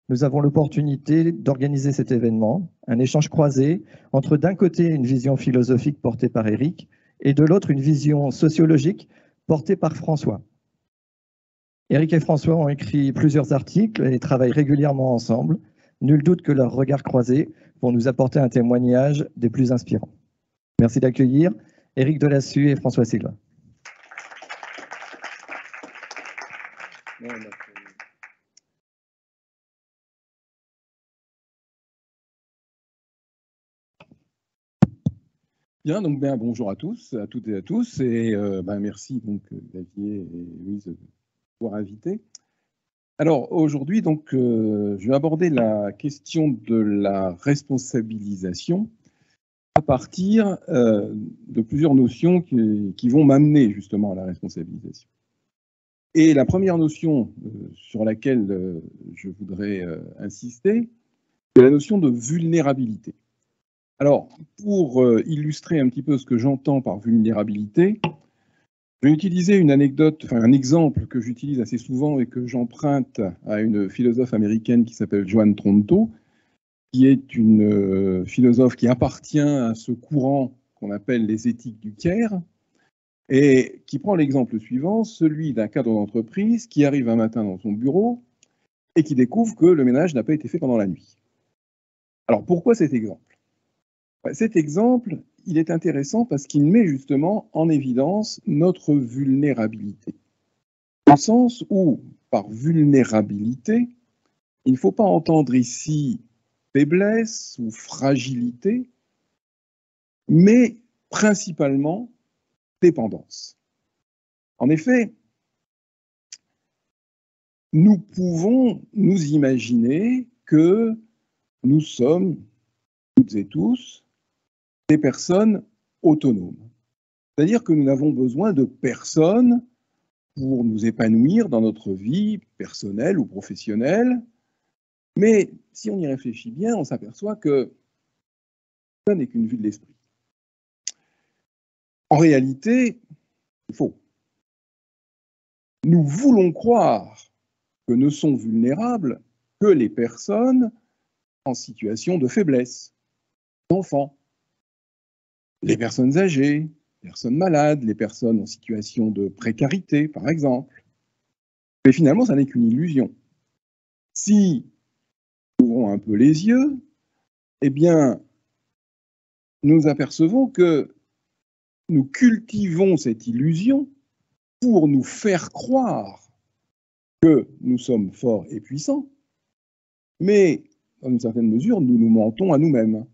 nous avons l'opportunité d'organiser cet événement, un échange croisé entre d'un côté une vision philosophique portée par Éric et de l'autre une vision sociologique portée par François. Éric et François ont écrit plusieurs articles et travaillent régulièrement ensemble. Nul doute que leurs regards croisés vont nous apporter un témoignage des plus inspirants. Merci d'accueillir Éric Delassue et François Silva. Bien, donc bonjour à tous, à toutes et à tous, et merci donc Xavier et Louise de m'avoir invité. Alors aujourd'hui, donc, je vais aborder la question de la responsabilisation à partir de plusieurs notions qui vont m'amener justement à la responsabilisation. Et la première notion sur laquelle je voudrais insister, c'est la notion de vulnérabilité. Alors, pour illustrer un petit peu ce que j'entends par vulnérabilité, je vais utiliser une anecdote, enfin un exemple que j'utilise assez souvent et que j'emprunte à une philosophe américaine qui s'appelle Joan Tronto, qui est une philosophe qui appartient à ce courant qu'on appelle les éthiques du Caire, et qui prend l'exemple suivant, celui d'un cadre d'entreprise qui arrive un matin dans son bureau et qui découvre que le ménage n'a pas été fait pendant la nuit. Alors pourquoi cet exemple ? Cet exemple, il est intéressant parce qu'il met justement en évidence notre vulnérabilité. Dans le sens où, par vulnérabilité, il ne faut pas entendre ici faiblesse ou fragilité, mais principalement dépendance. En effet, nous pouvons nous imaginer que nous sommes, toutes et tous, des personnes autonomes. C'est-à-dire que nous n'avons besoin de personne pour nous épanouir dans notre vie personnelle ou professionnelle. Mais si on y réfléchit bien, on s'aperçoit que ça n'est qu'une vue de l'esprit. En réalité, c'est faux. Nous voulons croire que ne sont vulnérables que les personnes en situation de faiblesse, enfants, les personnes âgées, les personnes malades, les personnes en situation de précarité, par exemple. Mais finalement, ça n'est qu'une illusion. Si nous ouvrons un peu les yeux, eh bien, nous apercevons que nous cultivons cette illusion pour nous faire croire que nous sommes forts et puissants, mais dans une certaine mesure, nous nous mentons à nous-mêmes.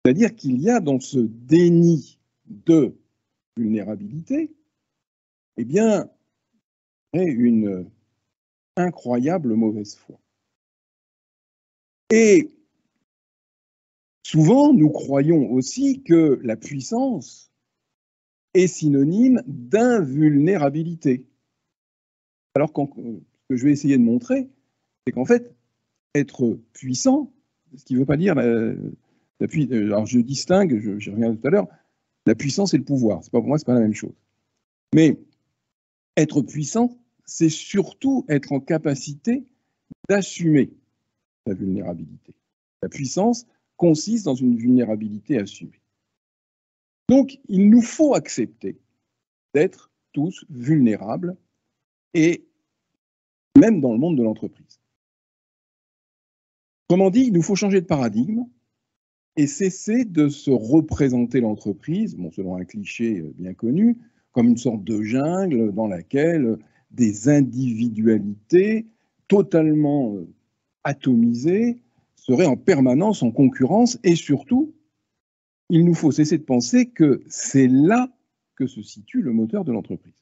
C'est-à-dire qu'il y a dans ce déni de vulnérabilité, eh bien, une incroyable mauvaise foi. Et souvent, nous croyons aussi que la puissance est synonyme d'invulnérabilité. Alors ce que je vais essayer de montrer, c'est qu'en fait, être puissant, ce qui ne veut pas dire alors je distingue, j'y reviens tout à l'heure, la puissance et le pouvoir. Pour moi, ce n'est pas la même chose. Mais être puissant, c'est surtout être en capacité d'assumer sa vulnérabilité. La puissance consiste dans une vulnérabilité assumée. Donc, il nous faut accepter d'être tous vulnérables, et même dans le monde de l'entreprise. Autrement dit, il nous faut changer de paradigme et cesser de se représenter l'entreprise, selon un cliché bien connu, comme une sorte de jungle dans laquelle des individualités totalement atomisées seraient en permanence en concurrence, et surtout, il nous faut cesser de penser que c'est là que se situe le moteur de l'entreprise.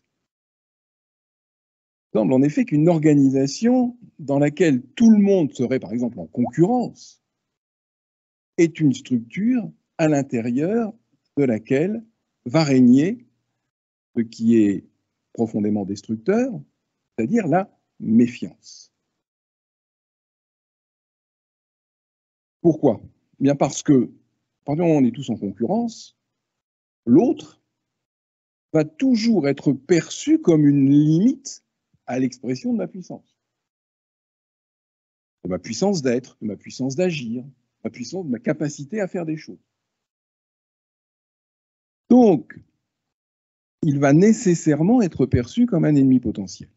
Il semble en effet qu'une organisation dans laquelle tout le monde serait par exemple en concurrence est une structure à l'intérieur de laquelle va régner ce qui est profondément destructeur, c'est-à-dire la méfiance. Pourquoi ? Bien parce que, pendant qu'on est tous en concurrence, l'autre va toujours être perçu comme une limite à l'expression de la puissance. de ma puissance d'être, de ma puissance d'agir, de ma capacité à faire des choses. Donc, il va nécessairement être perçu comme un ennemi potentiel.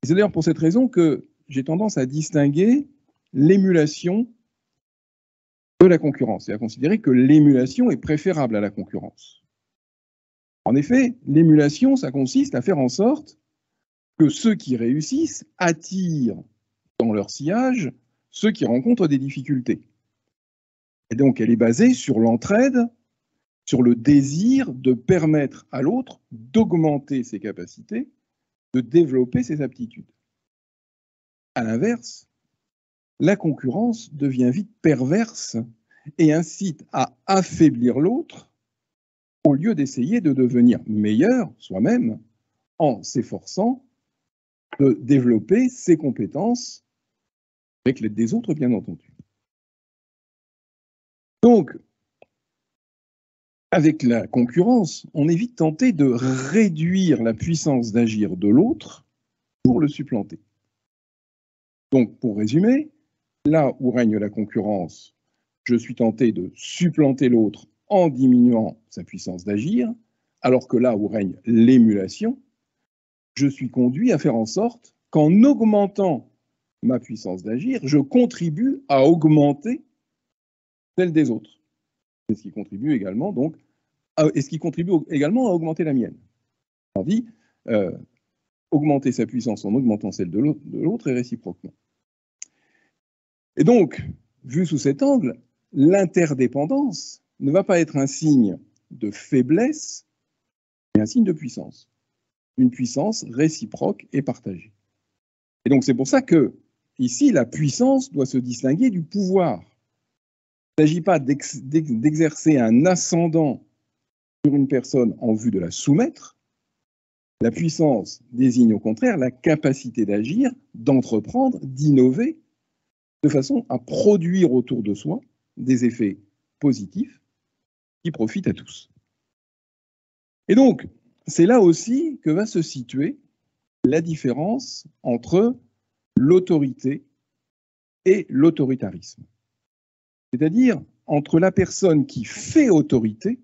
C'est d'ailleurs pour cette raison que j'ai tendance à distinguer l'émulation de la concurrence et à considérer que l'émulation est préférable à la concurrence. En effet, l'émulation, ça consiste à faire en sorte que ceux qui réussissent attirent dans leur sillage ceux qui rencontrent des difficultés. Et donc, elle est basée sur l'entraide, sur le désir de permettre à l'autre d'augmenter ses capacités, de développer ses aptitudes. À l'inverse, la concurrence devient vite perverse et incite à affaiblir l'autre au lieu d'essayer de devenir meilleur soi-même en s'efforçant de développer ses compétences avec l'aide des autres, bien entendu. Donc, avec la concurrence, on est vite tenté de réduire la puissance d'agir de l'autre pour le supplanter. Donc, pour résumer, là où règne la concurrence, je suis tenté de supplanter l'autre en diminuant sa puissance d'agir, alors que là où règne l'émulation, je suis conduit à faire en sorte qu'en augmentant ma puissance d'agir, je contribue à augmenter celle des autres. C'est ce qui contribue également donc à augmenter la mienne. On dit augmenter sa puissance en augmentant celle de l'autre et réciproquement. Et donc, vu sous cet angle, l'interdépendance ne va pas être un signe de faiblesse, mais un signe de puissance. Une puissance réciproque et partagée. Et donc c'est pour ça que, ici, la puissance doit se distinguer du pouvoir. Il ne s'agit pas d'exercer un ascendant sur une personne en vue de la soumettre. La puissance désigne au contraire la capacité d'agir, d'entreprendre, d'innover, de façon à produire autour de soi des effets positifs qui profitent à tous. Et donc, c'est là aussi que va se situer la différence entre l'autorité et l'autoritarisme. C'est-à-dire entre la personne qui fait autorité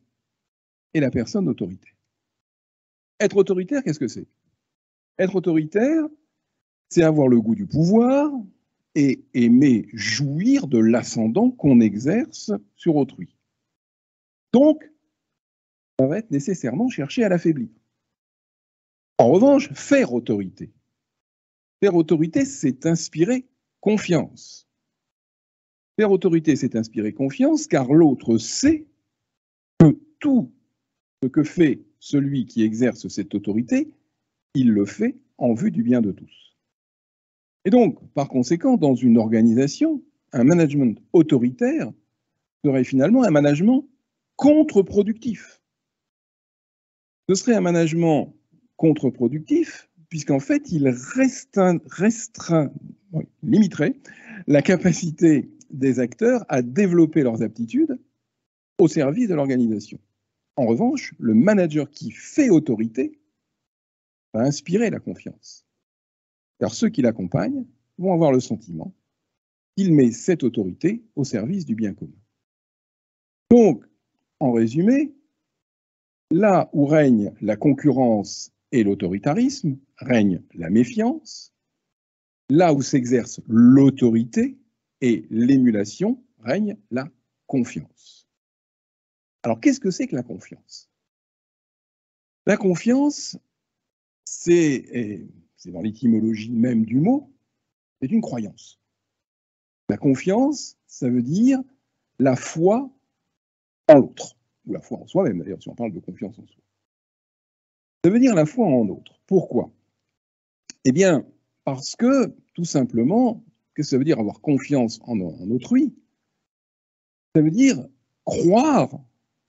et la personne autoritaire. Être autoritaire, qu'est-ce que c'est? Être autoritaire, c'est avoir le goût du pouvoir et aimer jouir de l'ascendant qu'on exerce sur autrui. Donc, ça va être nécessairement chercher à l'affaiblir. En revanche, faire autorité, c'est inspirer confiance. Faire autorité, c'est inspirer confiance, car l'autre sait que tout ce que fait celui qui exerce cette autorité, il le fait en vue du bien de tous. Et donc, par conséquent, dans une organisation, un management autoritaire serait finalement un management contre-productif. Ce serait un management contre-productif, puisqu'en fait, il limiterait la capacité des acteurs à développer leurs aptitudes au service de l'organisation. En revanche, le manager qui fait autorité va inspirer la confiance, car ceux qui l'accompagnent vont avoir le sentiment qu'il met cette autorité au service du bien commun. Donc, en résumé, là où règne la concurrence et l'autoritarisme, règne la méfiance. Là où s'exerce l'autorité et l'émulation, règne la confiance. Alors, qu'est-ce que c'est que la confiance? La confiance, c'est dans l'étymologie même du mot, c'est une croyance. La confiance, ça veut dire la foi en l'autre, ou la foi en soi-même, d'ailleurs, si on parle de confiance en soi. Ça veut dire la foi en l'autre. Pourquoi? Eh bien, parce que, tout simplement, qu'est-ce que ça veut dire avoir confiance en autrui? Ça veut dire croire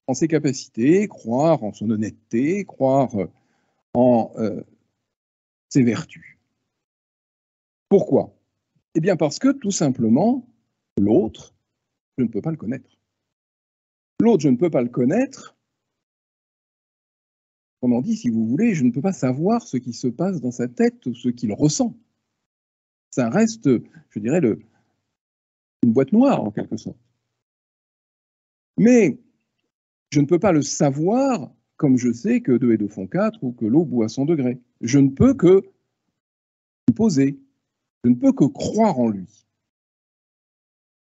en ses capacités, croire en son honnêteté, croire en ses vertus. Pourquoi? Eh bien, parce que, tout simplement, l'autre, je ne peux pas le connaître. L'autre, je ne peux pas le connaître. Autrement dit, si vous voulez, je ne peux pas savoir ce qui se passe dans sa tête ou ce qu'il ressent. Ça reste, je dirais, une boîte noire, en quelque sorte. Mais je ne peux pas le savoir comme je sais que 2 et 2 font 4 ou que l'eau bout à 100 degrés. Je ne peux que supposer, je ne peux que croire en lui.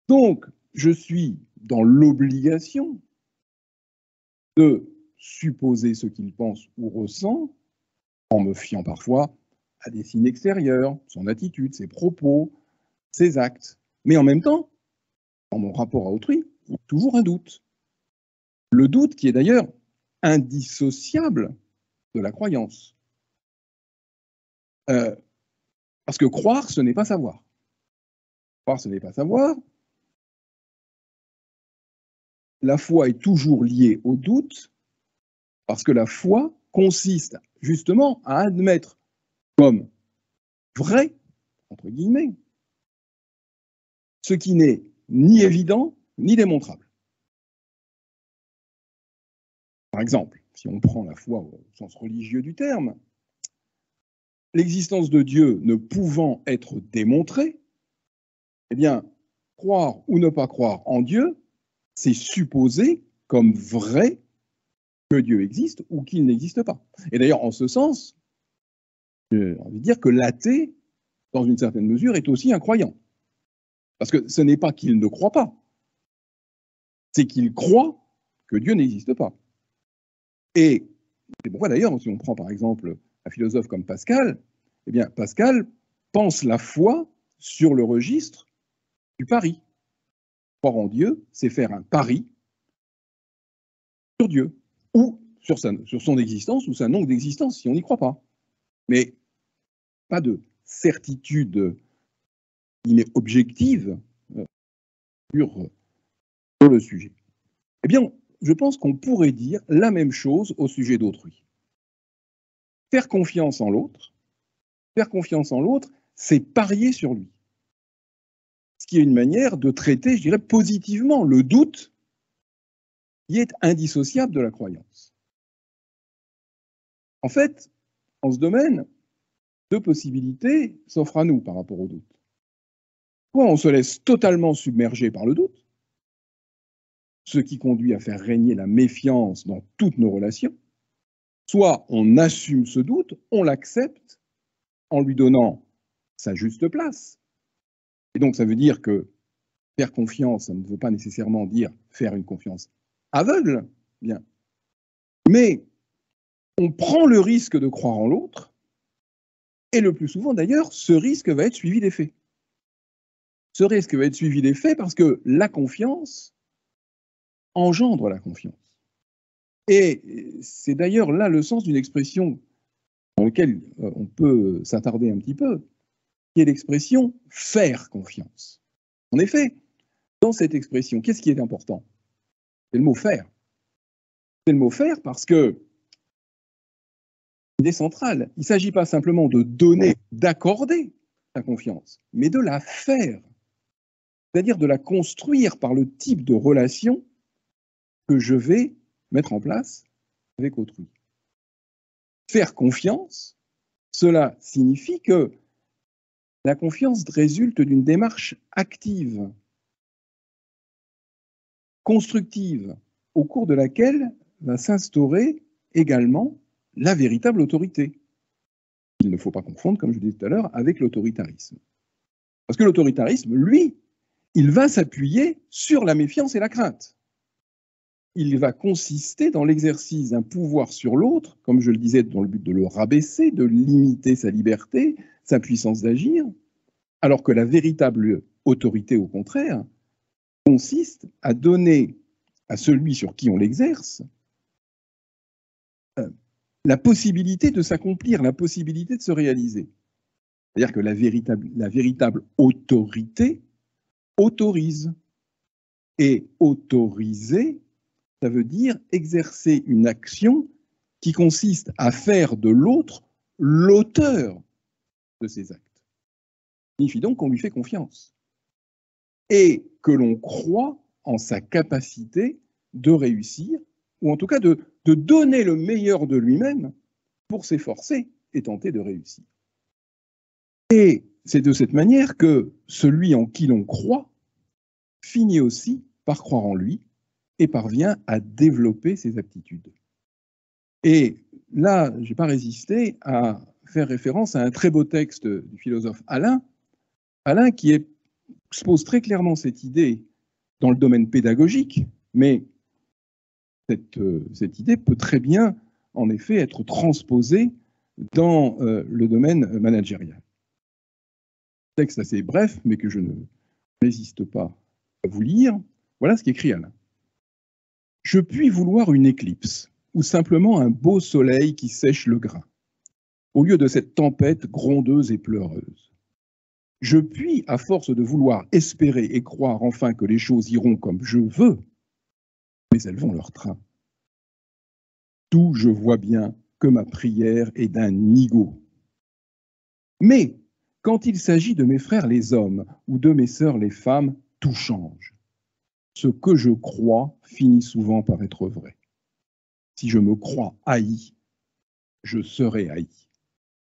Donc, je suis dans l'obligation de supposer ce qu'il pense ou ressent, en me fiant parfois à des signes extérieurs, son attitude, ses propos, ses actes. Mais en même temps, dans mon rapport à autrui, il y a toujours un doute. Le doute qui est d'ailleurs indissociable de la croyance. Parce que croire, ce n'est pas savoir. Croire, ce n'est pas savoir. La foi est toujours liée au doute, parce que la foi consiste justement à admettre comme vrai, entre guillemets, ce qui n'est ni évident ni démontrable. Par exemple, si on prend la foi au sens religieux du terme, l'existence de Dieu ne pouvant être démontrée, eh bien, croire ou ne pas croire en Dieu, c'est supposer comme vrai que Dieu existe ou qu'il n'existe pas. Et d'ailleurs, en ce sens, j'ai envie de dire que l'athée, dans une certaine mesure, est aussi un croyant. Parce que ce n'est pas qu'il ne croit pas, c'est qu'il croit que Dieu n'existe pas. Et c'est pourquoi d'ailleurs, si on prend par exemple un philosophe comme Pascal, eh bien Pascal pense la foi sur le registre du pari. Croire en Dieu, c'est faire un pari sur Dieu, ou sur son existence, ou sa non-existence, si on n'y croit pas. Mais pas de certitude objective sur le sujet. Eh bien, je pense qu'on pourrait dire la même chose au sujet d'autrui. Faire confiance en l'autre, c'est parier sur lui. Ce qui est une manière de traiter, je dirais, positivement le doute qui est indissociable de la croyance. En fait, en ce domaine, 2 possibilités s'offrent à nous par rapport au doute. Soit on se laisse totalement submerger par le doute, ce qui conduit à faire régner la méfiance dans toutes nos relations, soit on assume ce doute, on l'accepte en lui donnant sa juste place. Et donc ça veut dire que faire confiance, ça ne veut pas nécessairement dire faire une confiance aveugle, bien. Mais on prend le risque de croire en l'autre, et le plus souvent d'ailleurs, ce risque va être suivi d'effets. Ce risque va être suivi d'effets parce que la confiance engendre la confiance. Et c'est d'ailleurs là le sens d'une expression dans laquelle on peut s'attarder un petit peu, qui est l'expression « faire confiance ». En effet, dans cette expression, qu'est-ce qui est important? C'est le mot « faire ». C'est le mot « faire » parce que il est central. Il ne s'agit pas simplement de donner, d'accorder la confiance, mais de la faire. C'est-à-dire de la construire par le type de relation que je vais mettre en place avec autrui. Faire confiance, cela signifie que la confiance résulte d'une démarche active, constructive, au cours de laquelle va s'instaurer également la véritable autorité. Il ne faut pas confondre, comme je disais tout à l'heure, avec l'autoritarisme. Parce que l'autoritarisme, lui, il va s'appuyer sur la méfiance et la crainte. Il va consister dans l'exercice d'un pouvoir sur l'autre, comme je le disais, dans le but de le rabaisser, de limiter sa liberté, sa puissance d'agir, alors que la véritable autorité, au contraire, consiste à donner à celui sur qui on l'exerce la possibilité de s'accomplir, la possibilité de se réaliser. C'est-à-dire que la véritable autorité autorise. Et autoriser, ça veut dire exercer une action qui consiste à faire de l'autre l'auteur de ses actes. Ça signifie donc qu'on lui fait confiance et que l'on croit en sa capacité de réussir, ou en tout cas de donner le meilleur de lui-même pour s'efforcer et tenter de réussir. Et c'est de cette manière que celui en qui l'on croit finit aussi par croire en lui et parvient à développer ses aptitudes. Et là, je n'ai pas résisté à faire référence à un très beau texte du philosophe Alain qui expose très clairement cette idée dans le domaine pédagogique, mais cette idée peut très bien, en effet, être transposée dans le domaine managérial. Texte assez bref, mais que je ne résiste pas à vous lire. Voilà ce qu'écrit Alain. « Je puis vouloir une éclipse, ou simplement un beau soleil qui sèche le grain, au lieu de cette tempête grondeuse et pleureuse. Je puis, à force de vouloir espérer et croire enfin que les choses iront comme je veux, mais elles vont leur train. Tout je vois bien que ma prière est d'un nigaud. Mais quand il s'agit de mes frères les hommes ou de mes sœurs les femmes, tout change. Ce que je crois finit souvent par être vrai. Si je me crois haï, je serai haï,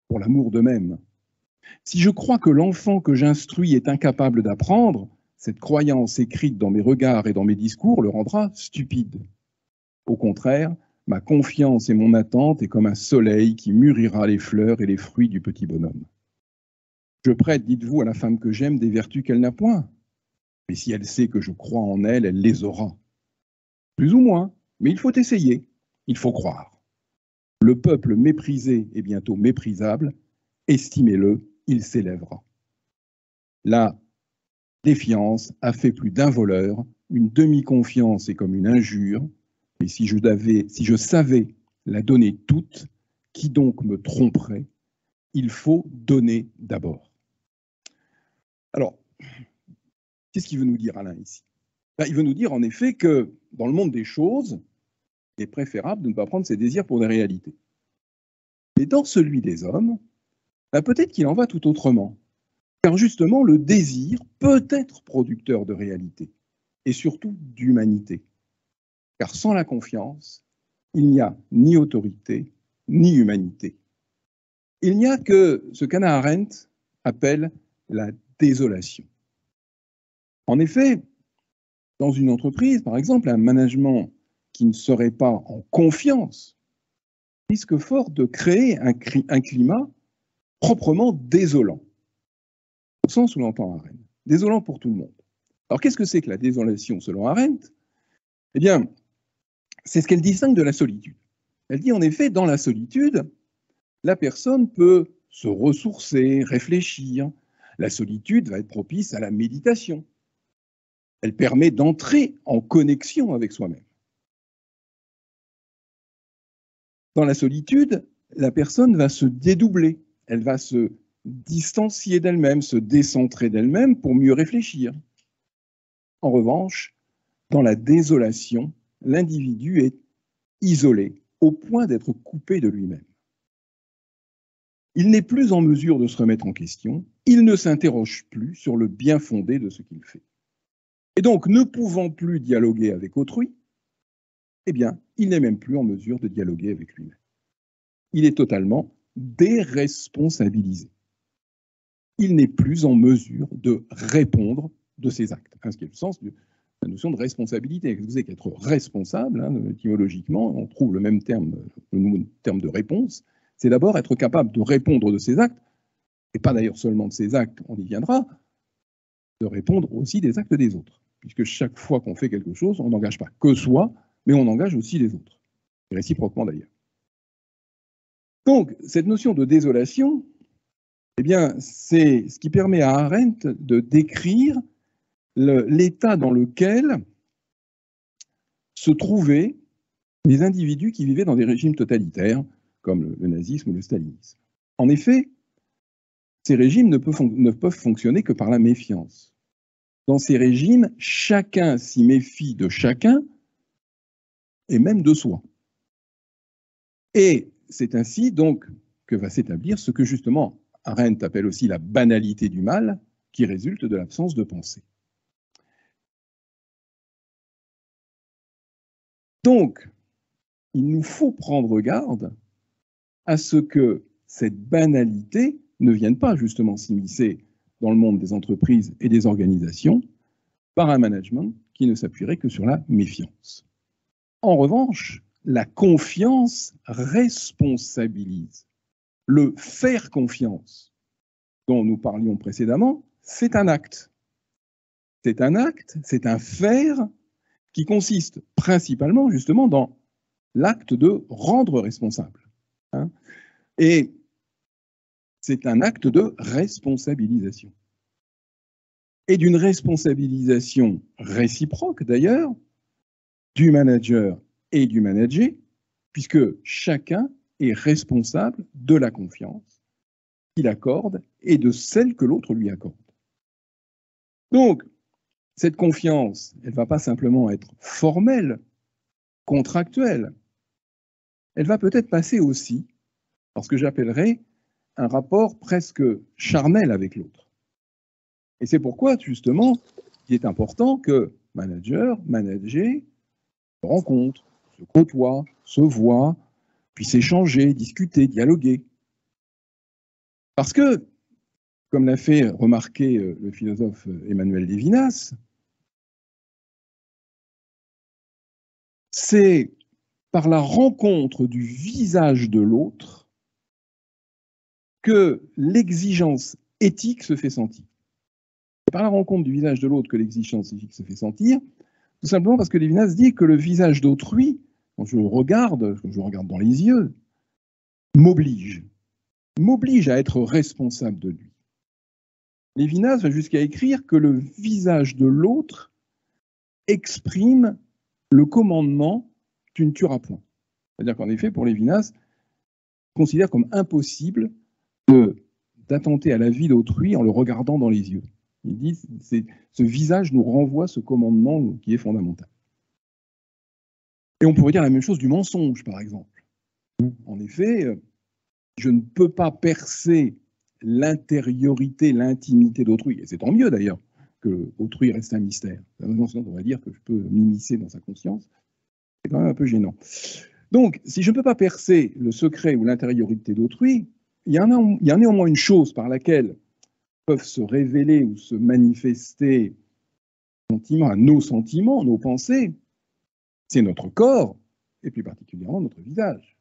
pour l'amour d'eux-mêmes. Si je crois que l'enfant que j'instruis est incapable d'apprendre, cette croyance écrite dans mes regards et dans mes discours le rendra stupide. Au contraire, ma confiance et mon attente est comme un soleil qui mûrira les fleurs et les fruits du petit bonhomme. Je prête, dites-vous, à la femme que j'aime des vertus qu'elle n'a point. Mais si elle sait que je crois en elle, elle les aura. Plus ou moins, mais il faut essayer, il faut croire. Le peuple méprisé est bientôt méprisable, estimez-le, il s'élèvera. La défiance a fait plus d'un voleur, une demi-confiance est comme une injure, et si je savais la donner toute, qui donc me tromperait? Il faut donner d'abord. Alors, qu'est-ce qu'il veut nous dire Alain ici? Il veut nous dire en effet que dans le monde des choses, il est préférable de ne pas prendre ses désirs pour des réalités. Mais dans celui des hommes, peut-être qu'il en va tout autrement. Car justement, le désir peut être producteur de réalité, et surtout d'humanité. Car sans la confiance, il n'y a ni autorité, ni humanité. Il n'y a que ce qu'Hannah Arendt appelle la désolation. En effet, dans une entreprise, par exemple, un management qui ne serait pas en confiance risque fort de créer un climat proprement désolant, au sens où l'entend Arendt. Désolant pour tout le monde. Alors qu'est-ce que c'est que la désolation selon Arendt? Eh bien, c'est ce qu'elle distingue de la solitude. Elle dit en effet, dans la solitude, la personne peut se ressourcer, réfléchir. La solitude va être propice à la méditation. Elle permet d'entrer en connexion avec soi-même. Dans la solitude, la personne va se dédoubler, elle va se distancier d'elle-même, se décentrer d'elle-même pour mieux réfléchir. En revanche, dans la désolation, l'individu est isolé au point d'être coupé de lui-même. Il n'est plus en mesure de se remettre en question, il ne s'interroge plus sur le bien fondé de ce qu'il fait. Et donc, ne pouvant plus dialoguer avec autrui, eh bien, il n'est même plus en mesure de dialoguer avec lui-même. Il est totalement déresponsabilisé. Il n'est plus en mesure de répondre de ses actes. Ce qui est le sens de la notion de responsabilité. Vous savez qu'être responsable, étymologiquement, on trouve le même terme, le terme de réponse, c'est d'abord être capable de répondre de ses actes, et pas d'ailleurs seulement de ses actes, on y viendra, de répondre aussi des actes des autres. Puisque chaque fois qu'on fait quelque chose, on n'engage pas que soi, mais on engage aussi les autres. Et réciproquement d'ailleurs. Donc, cette notion de désolation, eh bien, c'est ce qui permet à Arendt de décrire l'état dans lequel se trouvaient les individus qui vivaient dans des régimes totalitaires, comme le nazisme ou le stalinisme. En effet, ces régimes ne peuvent fonctionner que par la méfiance. Dans ces régimes, chacun s'y méfie de chacun, et même de soi. Et c'est ainsi donc que va s'établir ce que justement Arendt appelle aussi la banalité du mal, qui résulte de l'absence de pensée. Donc, il nous faut prendre garde à ce que cette banalité ne vienne pas justement s'immiscer dans le monde des entreprises et des organisations, par un management qui ne s'appuierait que sur la méfiance. En revanche, la confiance responsabilise. Le faire confiance, dont nous parlions précédemment, c'est un acte. C'est un acte, c'est un faire qui consiste principalement justement dans l'acte de rendre responsable. Et c'est un acte de responsabilisation. Et d'une responsabilisation réciproque d'ailleurs, du manager et du managé, puisque chacun est responsable de la confiance qu'il accorde et de celle que l'autre lui accorde. Donc, cette confiance, elle ne va pas simplement être formelle, contractuelle, elle va peut-être passer aussi par ce que j'appellerais un rapport presque charnel avec l'autre. Et c'est pourquoi, justement, il est important que manager, managé, se rencontrent, se côtoient, se voient, puissent échanger, discuter, dialoguer. Parce que, comme l'a fait remarquer le philosophe Emmanuel Levinas, c'est par la rencontre du visage de l'autre que l'exigence éthique se fait sentir. C'est par la rencontre du visage de l'autre que l'exigence éthique se fait sentir, tout simplement parce que Levinas dit que le visage d'autrui, quand je le regarde dans les yeux, m'oblige à être responsable de lui. Levinas va jusqu'à écrire que le visage de l'autre exprime le commandement « tu ne tueras point ». C'est-à-dire qu'en effet, pour Levinas, il considère comme impossible d'attenter à la vie d'autrui en le regardant dans les yeux. Il dit que ce visage nous renvoie ce commandement qui est fondamental. Et on pourrait dire la même chose du mensonge, par exemple. En effet, je ne peux pas percer l'intériorité, l'intimité d'autrui, et c'est tant mieux d'ailleurs que autrui reste un mystère. On va dire que je peux m'immiscer dans sa conscience, c'est quand même un peu gênant. Donc, si je ne peux pas percer le secret ou l'intériorité d'autrui, il y a néanmoins une chose par laquelle peuvent se révéler ou se manifester nos sentiments, nos pensées, c'est notre corps, et plus particulièrement notre visage.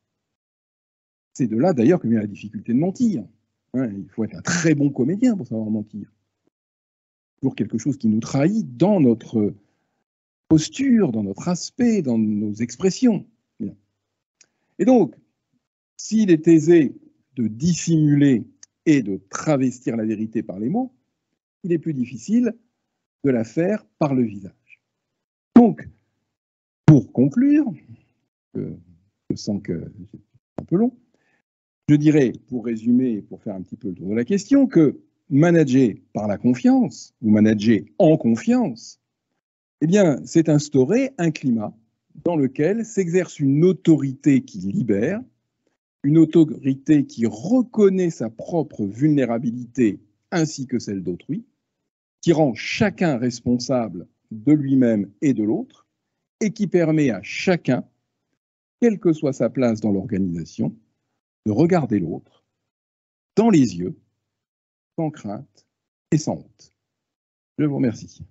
C'est de là d'ailleurs que vient la difficulté de mentir. Il faut être un très bon comédien pour savoir mentir. Toujours quelque chose qui nous trahit dans notre posture, dans notre aspect, dans nos expressions. Et donc, s'il est aisé de dissimuler et de travestir la vérité par les mots, il est plus difficile de la faire par le visage. Donc, pour conclure, je sens que c'est un peu long, je dirais, pour résumer et pour faire un petit peu le tour de la question, que manager par la confiance, ou manager en confiance, eh bien, c'est instaurer un climat dans lequel s'exerce une autorité qui libère, une autorité qui reconnaît sa propre vulnérabilité ainsi que celle d'autrui, qui rend chacun responsable de lui-même et de l'autre, et qui permet à chacun, quelle que soit sa place dans l'organisation, de regarder l'autre dans les yeux, sans crainte et sans honte. Je vous remercie.